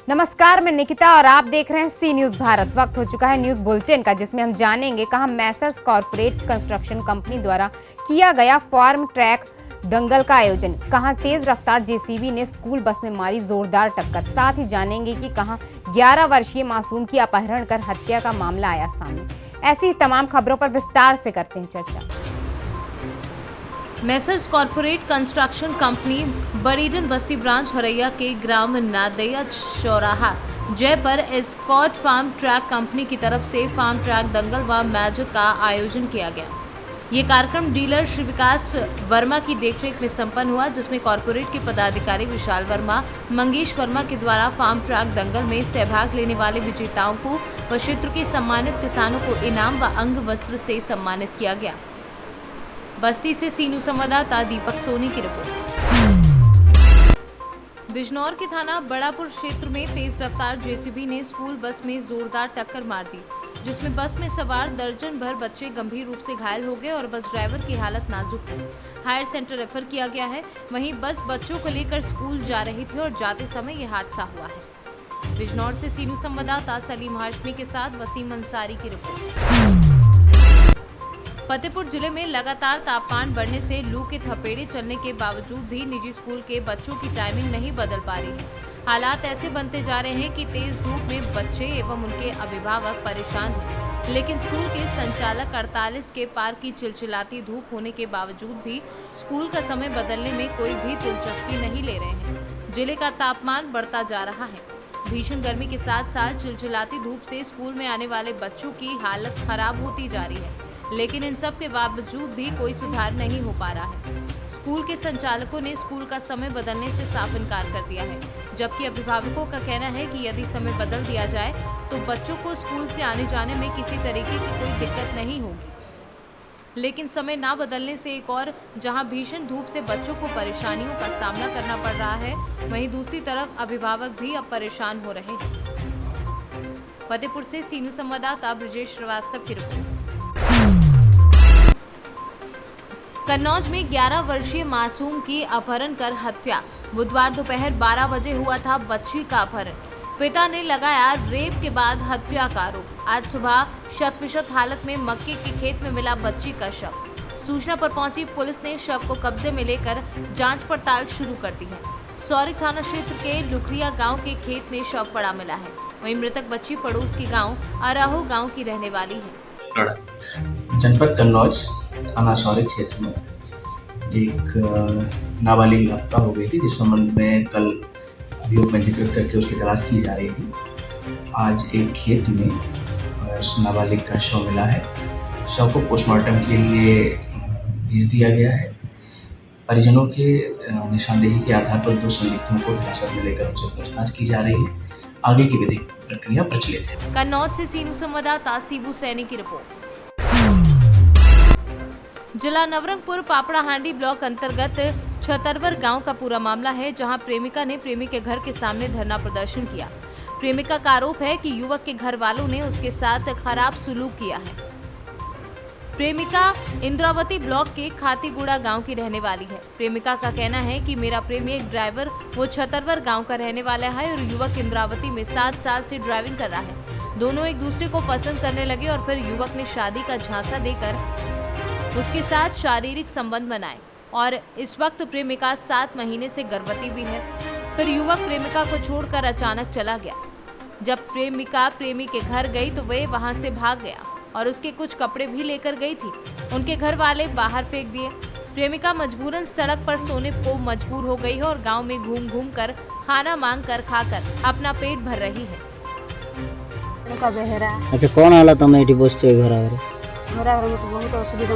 नमस्कार, मैं निकिता और आप देख रहे हैं सी न्यूज भारत। वक्त हो चुका है न्यूज बुलेटिन का, जिसमें हम जानेंगे कहां मैसर्स कॉर्पोरेट कंस्ट्रक्शन कंपनी द्वारा किया गया फार्म ट्रैक दंगल का आयोजन, कहां तेज रफ्तार जेसीबी ने स्कूल बस में मारी जोरदार टक्कर। साथ ही जानेंगे कि कहां 11 वर्षीय मासूम की अपहरण कर हत्या का मामला आया सामने। ऐसी तमाम खबरों पर विस्तार से करते हैं चर्चा। मैसर्स कॉर्पोरेट कंस्ट्रक्शन कंपनी बरीडन बस्ती ब्रांच हरैया के ग्राम नादैया चौराहा जय पर एस्कॉर्ट फार्म ट्रैक कंपनी की तरफ से फार्म ट्रैक दंगल व मैच का आयोजन किया गया। ये कार्यक्रम डीलर श्री विकास वर्मा की देखरेख में संपन्न हुआ, जिसमें कॉर्पोरेट के पदाधिकारी विशाल वर्मा, मंगेश वर्मा के द्वारा फार्म ट्रैक दंगल में सहभाग लेने वाले विजेताओं को व क्षेत्र के सम्मानित किसानों को इनाम व अंग वस्त्र से सम्मानित किया गया। बस्ती से सीनू संवाददाता दीपक सोनी की रिपोर्ट। बिजनौर के थाना बड़ापुर क्षेत्र में तेज रफ्तार जेसीबी ने स्कूल बस में जोरदार टक्कर मार दी, जिसमें बस में सवार दर्जन भर बच्चे गंभीर रूप से घायल हो गए और बस ड्राइवर की हालत नाजुक है। हायर सेंटर रेफर किया गया है। वहीं बस बच्चों को लेकर स्कूल जा रही थी और जाते समय यह हादसा हुआ है। बिजनौर से सीनू संवाददाता सलीम हाशमी के साथ वसीम अंसारी की रिपोर्ट। फतेहपुर जिले में लगातार तापमान बढ़ने से लू के थपेड़े चलने के बावजूद भी निजी स्कूल के बच्चों की टाइमिंग नहीं बदल पा रही है। हालात ऐसे बनते जा रहे हैं कि तेज धूप में बच्चे एवं उनके अभिभावक परेशान हैं, लेकिन स्कूल के संचालक 48 के पार की चिलचिलाती धूप होने के बावजूद भी स्कूल का समय बदलने में कोई भी दिलचस्पी नहीं ले रहे हैं। जिले का तापमान बढ़ता जा रहा है। भीषण गर्मी के साथ साथ चिलचिलाती धूप से स्कूल में आने वाले बच्चों की हालत खराब होती जा रही है, लेकिन इन सब के बावजूद भी कोई सुधार नहीं हो पा रहा है। स्कूल के संचालकों ने स्कूल का समय बदलने से साफ इनकार कर दिया है, जबकि अभिभावकों का कहना है कि यदि समय बदल दिया जाए तो बच्चों को स्कूल से आने जाने में किसी तरीके की कोई दिक्कत नहीं होगी। लेकिन समय ना बदलने से एक और जहां भीषण धूप से बच्चों को परेशानियों का सामना करना पड़ रहा है, वहीं दूसरी तरफ अभिभावक भी अब परेशान हो रहे हैं। फतेहपुर से सीनू संवाददाता ब्रजेश श्रीवास्तव की रिपोर्ट। कन्नौज में 11 वर्षीय मासूम की अपहरण कर हत्या। बुधवार दोपहर 12 बजे हुआ था बच्ची का अपहरण। पिता ने लगाया रेप के बाद हत्या का आरोप। आज सुबह शत-विशत हालत में मक्के के खेत में मिला बच्ची का शव। सूचना पर पहुंची पुलिस ने शव को कब्जे में लेकर जांच पड़ताल शुरू कर दी है। सौरिक थाना क्षेत्र के लुकरिया गांव के खेत में शव पड़ा मिला है। वहीं मृतक बच्ची पड़ोस के गांव अराहो गांव की रहने वाली है। जनपद कन्नौज थाना सौरिक क्षेत्र में एक नाबालिग लापता हो गई थी, जिस संबंध में कल अभियोग पंजीकृत करके उसकी तलाश की जा रही थी। आज एक खेत में नाबालिग का शव मिला है। शव को पोस्टमार्टम के लिए भेज दिया गया है। परिजनों के निशानदेही के आधार पर 2 संदिग्धों को हिरासत में लेकर उनसे पूछताछ की जा रही है। आगे की विधिक प्रक्रिया प्रचलित है। कन्नौज से सीनू संवाददाता सीबू सैनी की रिपोर्ट। जिला नवरंगपुर पापड़ाहांडी ब्लॉक अंतर्गत छतरवर गांव का पूरा मामला है, जहां प्रेमिका ने प्रेमी के घर के सामने धरना प्रदर्शन किया। प्रेमिका का आरोप है कि युवक के घर वालों ने उसके साथ खराब सुलूक किया है। प्रेमिका इंद्रावती ब्लॉक के खातीगुड़ा गांव की रहने वाली है। प्रेमिका का कहना है कि मेरा प्रेमी एक ड्राइवर वो छतरवर गांव का रहने वाला है और युवक इंद्रावती में 7 साल से ड्राइविंग कर रहा है। दोनों एक दूसरे को पसंद करने लगे और फिर युवक ने शादी का झांसा देकर उसके साथ शारीरिक संबंध बनाए और इस वक्त प्रेमिका 7 महीने से गर्भवती भी है। फिर युवक प्रेमिका को छोड़कर अचानक चला गया। जब प्रेमिका प्रेमी के घर गई तो वह वहां से भाग गया और उसके कुछ कपड़े भी लेकर गई थी। उनके घर वाले बाहर फेंक दिए। प्रेमिका मजबूरन सड़क पर सोने को मजबूर हो गई है और गांव में घूम घूम कर खाना मांग कर खाकर अपना पेट भर रही है। अच्छा, कौन आला तुम एठी बसछे घर आरे? घर आरे मत बहुत असुविधा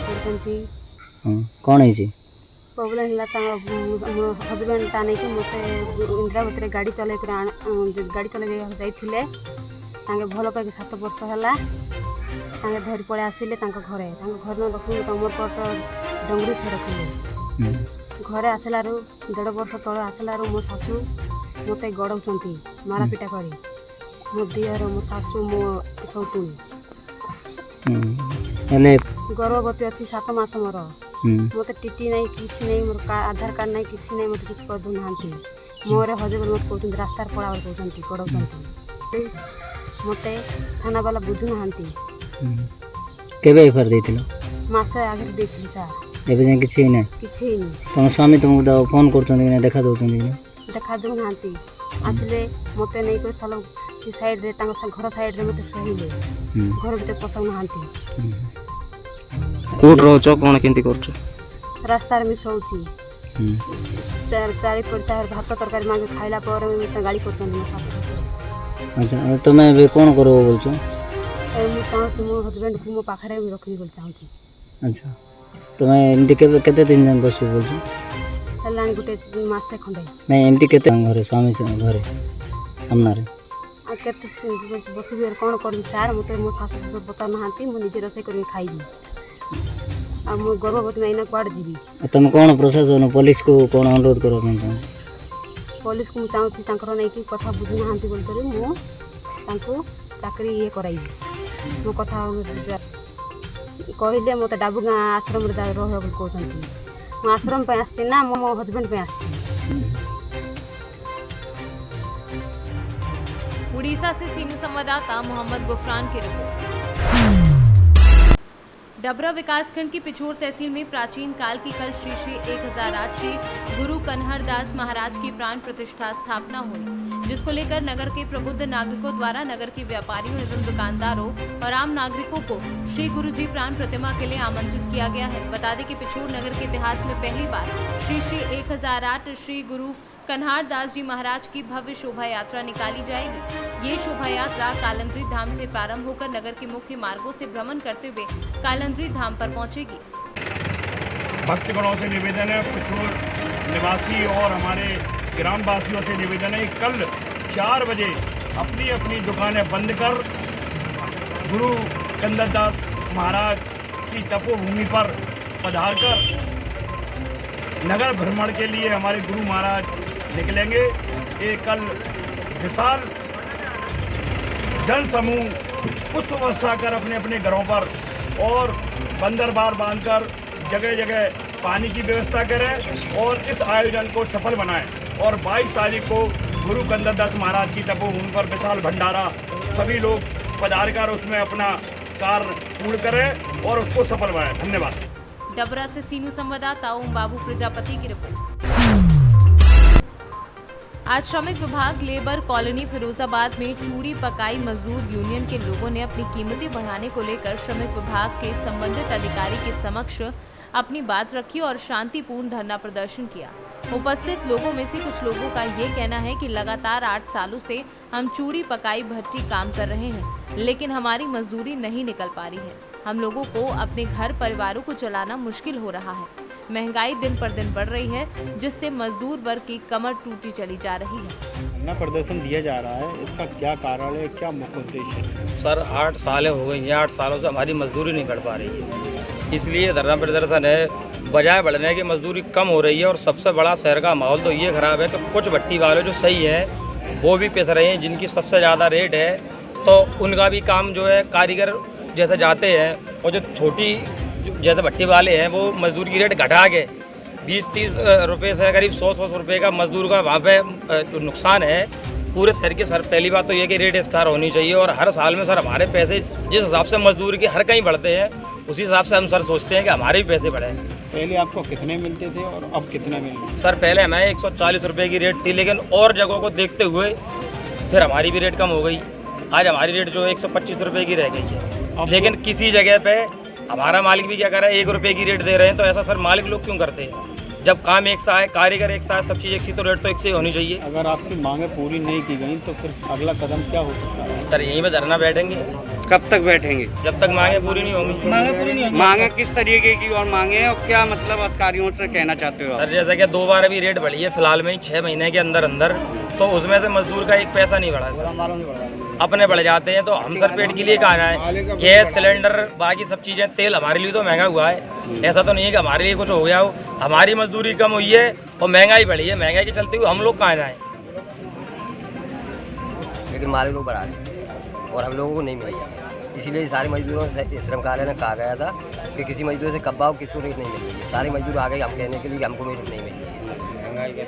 करछंती। कौन है जी? प्रॉब्लम हिला ता मो हस्बैंड ता नहीं कि मते इंद्रावती गाड़ी चले जाइथिले। तांगे भलो पाके 7 वर्ष होला। तांगे धरी पळे आसिले तांको घरे। तांको घर न रखले तमर पट डंगरी थे रखले। घरे आसलारू 1.5 वर्ष तळे आसलारू मो सासू मते गडौचंती मारा पिटा करी। मो दियर मो सासू मो सौतुनी हेले गर्भवती अच्छी 7 मास मोर मत टीटी नहीं किसी नहीं मोर आधार कार्ड नहीं किसी नहीं मत किसी कर दूना मोर हजबैंड मत कहते रास्तार पड़ा कहते पढ़ाऊँ मत थाना वाला बुझु ना केबे एफआईआर देथिलो मासे आगे देखली सार एबे जाय किछि नै किछि नहीं तम स्वामी तुमको फोन करछन कि देखा दउछन कि देखा दू ना आसले मत नहीं कर साल कि साइड रे तांग घर साइड रे मत सहिले घर भीतर पसंद ना कोड रोच कोन केंती करछ रास्तार मिसौची चारि पर चार भात तरकारी मांगे खाइला पर गाड़ी करछन अच्छा तुम्हें भी कौन करो बोलছো चाहूँ मो हजबैंड को मो पाखे रखी बोल चाहूँ अच्छा तुम्हें एमती केते दिन जान बस बोलছো है गोटे मसे खंडे नहीं एमती केते घरे स्वामी घरे सामना रे केते बसबी कौन कर सार मत मो शाशु ससुर बता ना मुझे रोसे कर खाइबी आ मो गर्भवती में इना कुआड़ जीवी तुम कौन प्रशासन पुलिस को कौन अनुरोध करो पुलिस को चाहूँ नहीं कि कथा बुझु ना बोल मु चाकरी ये कराइबी मो कथा कहले मत डाबू गाँ आश्रम रहा बोल कहते मो आश्रम पे आसती ना मो हजबैंड पे आसती उड़ीसा से सीनू संवाददाता मोहम्मद गुफरान की रिपोर्ट। डबरा विकासखंड की पिछोर तहसील में प्राचीन काल की कल श्री श्री 1008 श्री गुरु कन्हरदास महाराज की प्राण प्रतिष्ठा स्थापना हुई, जिसको लेकर नगर के प्रबुद्ध नागरिकों द्वारा नगर के व्यापारियों एवं दुकानदारों और आम नागरिकों को श्री गुरु जी प्राण प्रतिमा के लिए आमंत्रित किया गया है। बता दें कि पिछोर नगर के इतिहास में पहली बार श्री श्री 1008 श्री गुरु कन्हरदास जी महाराज की भव्य शोभा यात्रा निकाली जाएगी। ये शोभा यात्रा कालंत्री धाम से प्रारंभ होकर नगर के मुख्य मार्गों से भ्रमण करते हुए कालंत्री धाम पर पहुंचेगी। भक्तगणों से निवेदन है, पिछोर निवासी और हमारे ग्रामवासियों से निवेदन है, कल 4 बजे अपनी अपनी दुकानें बंद कर गुरु कन्हरदास महाराज की तपोभूमि पर पधारकर नगर भ्रमण के लिए हमारे गुरु महाराज निकलेंगे। ये कल विशाल जन समूह पुष्प वर्षा कर अपने अपने घरों पर और बंदरबार बांधकर जगह जगह पानी की व्यवस्था करें और इस आयोजन को सफल बनाएं। और 22 तारीख को गुरु कन्हरदास महाराज की तपोभूमि पर विशाल भंडारा सभी लोग पधारकर उसमें अपना कार्य पूर्ण करें और उसको सफल बनाएं। धन्यवाद। डबरा से सीनू संवाददाता ओम बाबू प्रजापति की रिपोर्ट। आज श्रमिक विभाग लेबर कॉलोनी फिरोजाबाद में चूड़ी पकाई मजदूर यूनियन के लोगों ने अपनी कीमतें बढ़ाने को लेकर श्रमिक विभाग के संबंधित अधिकारी के समक्ष अपनी बात रखी और शांतिपूर्ण धरना प्रदर्शन किया। उपस्थित लोगों में से कुछ लोगों का ये कहना है कि लगातार 8 सालों से हम चूड़ी पकाई भट्टी काम कर रहे हैं, लेकिन हमारी मजदूरी नहीं निकल पा रही है। हम लोगों को अपने घर परिवारों को चलाना मुश्किल हो रहा है। महंगाई दिन पर दिन बढ़ रही है, जिससे मजदूर वर्ग की कमर टूटी चली जा रही है। धरना प्रदर्शन दिया जा रहा है, इसका क्या कारण है, क्या मुख्य उद्देश्य है? सर 8 साल हो गई हैं, 8 सालों से हमारी मजदूरी नहीं बढ़ पा रही है, इसलिए धरना प्रदर्शन है। बजाय बढ़ने की मजदूरी कम हो रही है और सबसे बड़ा शहर का माहौल तो ये ख़राब है कि कुछ भट्टी वाले जो सही हैं वो भी पिस रहे हैं, जिनकी सबसे ज़्यादा रेट है, तो उनका भी काम जो है कारीगर जैसे जाते हैं, और जो छोटी जैसे भट्टी वाले हैं वो मजदूर की रेट घटा के 20-30 रुपये से करीब 100 रुपये का मजदूर का वहाँ पे जो नुकसान है पूरे शहर के। सर पहली बात तो ये कि रेट स्टार होनी चाहिए और हर साल में सर हमारे पैसे जिस हिसाब से मजदूर के हर कहीं बढ़ते हैं उसी हिसाब से हम सर सोचते हैं कि हमारे भी पैसे बढ़े। पहले आपको कितने मिलते थे और अब कितना मिल रहा है? सर पहले हमें 140 रुपये की रेट थी, लेकिन और जगहों को देखते हुए फिर हमारी भी रेट कम हो गई। आज हमारी रेट जो 125 रुपये की रह गई है, लेकिन किसी जगह पे हमारा मालिक भी क्या कर रहा है 1 रुपये की रेट दे रहे हैं। तो ऐसा सर मालिक लोग क्यों करते हैं? जब काम एक सा है, कारीगर एक सा है, सब चीज़ एक सी, तो रेट तो एक से होनी चाहिए। अगर आपकी मांगें पूरी नहीं की गई तो फिर अगला कदम क्या हो सकता है? सर यहीं पे धरना बैठेंगे। कब तक बैठेंगे? जब तक मांगे पूरी नहीं होंगी। मांगे किस तरीके की और मांगे हैं और क्या मतलब अधिकारियों से कहना चाहते हो आप? सर जैसे कि 2 बार अभी रेट बढ़ी है फिलहाल में ही 6 महीने के अंदर अंदर, तो उसमें से मजदूर का 1 पैसा नहीं बढ़ा सर, अपने बढ़ जाते हैं। तो हम सर पेट के लिए कहाँ आए? गैस सिलेंडर बाकी सब चीज़ें, तेल हमारे लिए तो महंगा हुआ है, ऐसा तो नहीं है कि हमारे लिए कुछ हो गया हो। हमारी मजदूरी कम हुई है और महंगाई बढ़ी है, महंगाई के चलते हुए हम लोग कहाँ आए? लेकिन मालिक लोग बढ़ा रहे और हम लोगों को नहीं मिल रहा। इसीलिए सारे मजदूरों से श्रम कार्यालय ने कहा गया था कि किसी मजदूर से कब्बा किसको रेट नहीं मिल रही है। सारे मजदूर आ गए हम कहने के लिए कि हमको रेट नहीं मिल रही है।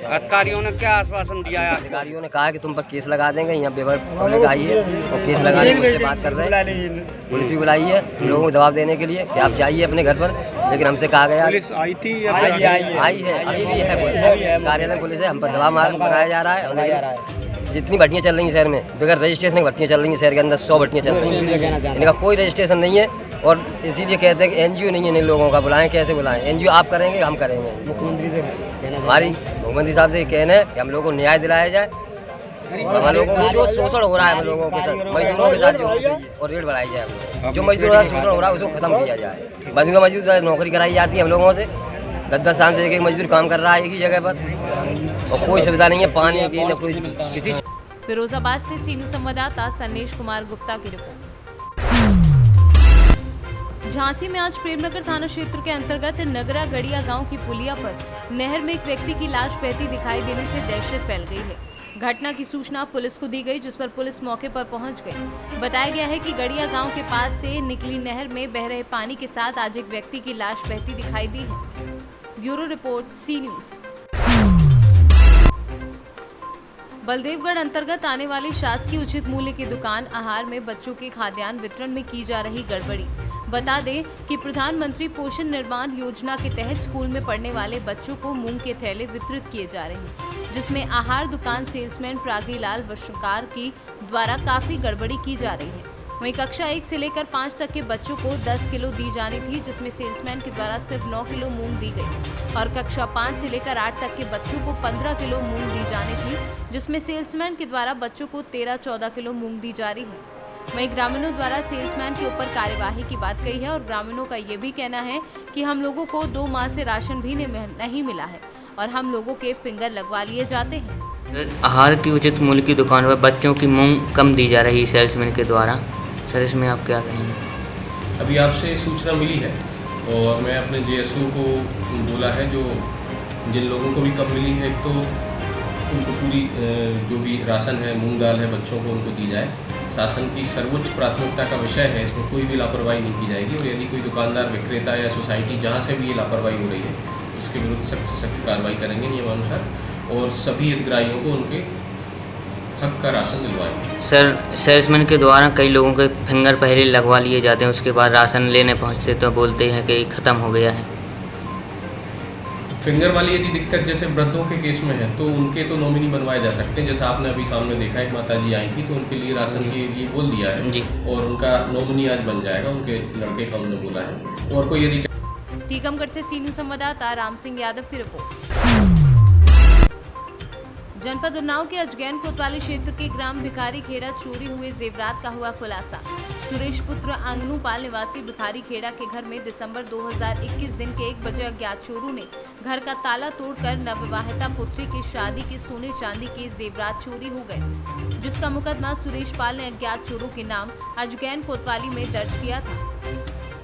अधिकारियों ने क्या आश्वासन दिया है? अधिकारियों ने कहा कि तुम पर केस लगा देंगे। यहाँ बेवर पब्लिक आई है और केस लगाने की मुझसे बात कर रहे हैं। पुलिस भी बुलाई है लोगों को दबाव देने के लिए कि आप जाइए अपने घर पर, लेकिन हमसे कहा गया पुलिस आई थी या आई है, अभी भी है कार्यालय पुलिस है। हम पर दबाव बनाया जा रहा है। और जितनी भर्तियाँ चल रही हैं शहर में बगैर रजिस्ट्रेशन की भर्तियाँ चल रही हैं शहर के अंदर 100 भर्तियाँ चल रही हैं। इनका कोई रजिस्ट्रेशन नहीं है और इसीलिए कहते हैं कि एनजीओ नहीं है इन लोगों का। बुलाएं कैसे बुलाएं? एनजीओ आप करेंगे हम करेंगे। हमारी मुख्यमंत्री साहब से कहना है कि हम लोगों को न्याय दिलाया जाए। हम लोगों को जो शोषण हो रहा है हम लोगों के साथ मजदूरों के साथ जो और रेट बढ़ाई जाए। जो मजदूरों का शोषण हो रहा है उसको खत्म किया जाए। मजदूर नौकरी कराई जाती है हम लोगों से। 10-10 साल से एक मजदूर काम कर रहा है एक ही जगह पर और कोई सुविधा नहीं है पानी की न कोई किसी। फिरोजाबाद से सी न्यूज़ संवाददाता सन्नेश कुमार गुप्ता की रिपोर्ट। झांसी में आज प्रेमनगर थाना क्षेत्र के अंतर्गत नगरा गड़िया गांव की पुलिया पर नहर में एक व्यक्ति की लाश बहती दिखाई देने से दहशत फैल गई है। घटना की सूचना पुलिस को दी गई, जिस पर पुलिस मौके पर पहुंच गई। बताया गया है कि गड़िया गांव के पास से निकली नहर में बह रहे पानी के साथ आज एक व्यक्ति की लाश बहती दिखाई दी है। Bureau report C news. Baldevgarh अंतर्गत आने वाली शासकीय उचित मूल्य की दुकान आहार में बच्चों के खाद्यान्न वितरण में की जा रही गड़बड़ी। बता दें कि प्रधानमंत्री पोषण निर्माण योजना के तहत स्कूल में पढ़ने वाले बच्चों को मूंग के थैले वितरित किए जा रहे हैं, जिसमें आहार दुकान सेल्समैन प्रागीलाल वस्त्रकार की द्वारा काफी गड़बड़ी की जा रही है। वहीं कक्षा 1 से लेकर 5 तक के बच्चों को 10 किलो दी जानी थी, जिसमें सेल्समैन के द्वारा सिर्फ 9 किलो मूंग दी गई और कक्षा 5 से लेकर 8 तक के बच्चों को 15 किलो मूंग दी जानी थी, जिसमें सेल्समैन के द्वारा बच्चों को 13-14 किलो मूंग दी जा रही है। वहीं ग्रामीणों द्वारा सेल्समैन के ऊपर कार्यवाही की बात कही है और ग्रामीणों का ये भी कहना है कि हम लोगों को 2 माह से राशन भी नहीं मिला है और हम लोगों के फिंगर लगवा लिए जाते हैं। आहार की उचित मूल्य की दुकान पर बच्चों की मूंग कम दी जा रही है सेल्समैन के द्वारा। सर इसमें आप क्या कहेंगे? अभी आपसे सूचना मिली है और मैं अपने जेएसओ को बोला है जो जिन लोगों को भी कम मिली है तो उनको पूरी जो भी राशन है मूंग दाल है बच्चों को उनको दी जाए। शासन की सर्वोच्च प्राथमिकता का विषय है, इसमें कोई भी लापरवाही नहीं की जाएगी और यदि कोई दुकानदार विक्रेता या सोसाइटी जहाँ से भी ये लापरवाही हो रही है उसके विरुद्ध सख्त से सख्त कार्रवाई करेंगे नियमानुसार और सभी हितग्राहियों को उनके हक का राशन दिलवाएंगे। सर सेल्समैन के द्वारा कई लोगों के फिंगर पहले लगवा लिए जाते हैं, उसके बाद राशन लेने पहुंचते तो बोलते हैं कि ख़त्म हो गया है। फिंगर वाली यदि दिक्कत जैसे वृद्धों के केस में है तो उनके तो नॉमिनी बनवाए जा सकते हैं। जैसे आपने अभी सामने देखा एक माता जी आई थी तो उनके लिए राशन के लिए बोल दिया है जी और उनका नॉमिनी आज बन जाएगा, उनके लड़के का उन्होंने बोला है। और कोई यदि टीकमगढ़ से सी न्यूज़ संवाददाता राम सिंह यादव की रिपोर्ट। जनपद उन्नाव के अजगैन कोतवाली क्षेत्र के ग्राम भिखारी खेड़ा चोरी हुए जेवरात का हुआ खुलासा। सुरेश पुत्र आंगनूपाल निवासी भिखारी खेड़ा के घर में दिसंबर 2021 दिन के 1 बजे अज्ञात चोरों ने घर का ताला तोड़कर नवविवाहिता पुत्री की शादी के सोने चांदी के जेवरात चोरी हो गए, जिसका मुकदमा सुरेश पाल ने अज्ञात चोरों के नाम अजगैन कोतवाली में दर्ज किया था।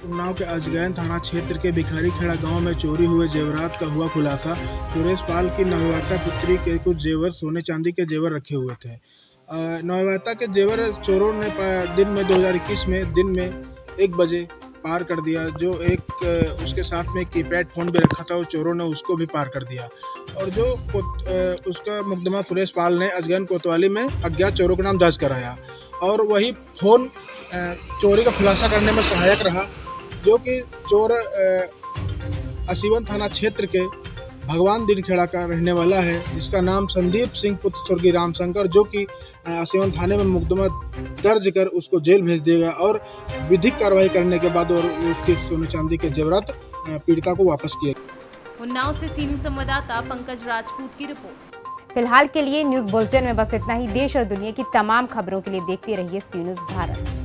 उन्नाव के अजगैन थाना क्षेत्र के भिखारी खेड़ा गांव में चोरी हुए जेवरात का हुआ खुलासा। सुरेश पाल की नवविवाहिता पुत्री के कुछ जेवर सोने चांदी के जेवर रखे हुए थे। नवविवाहिता के जेवर चोरों ने दिन में 2021 में दिन में 1 बजे पार कर दिया। जो एक उसके साथ में कीपैड फ़ोन भी रखा था, वो चोरों ने उसको भी पार कर दिया और जो उसका मुकदमा सुरेश पाल ने अजगैन कोतवाली में अज्ञात चोरों के नाम दर्ज कराया और वही फ़ोन चोरी का खुलासा करने में सहायक रहा, जो कि चोर असीवन थाना क्षेत्र के भगवान दिनखेड़ा का रहने वाला है, जिसका नाम संदीप सिंह पुत्र स्वर्गीय रामशंकर, जो कि असीवन थाने में मुकदमा दर्ज कर उसको जेल भेज देगा और विधिक कार्रवाई करने के बाद और उसके सोने चांदी के जेवरात पीड़िता को वापस किए। उन्नाव से सी न्यूज़ संवाददाता पंकज राजपूत की रिपोर्ट। फिलहाल के लिए न्यूज़ बुलेटिन में बस इतना ही। देश और दुनिया की तमाम खबरों के लिए देखते रहिए सी न्यूज़ भारत।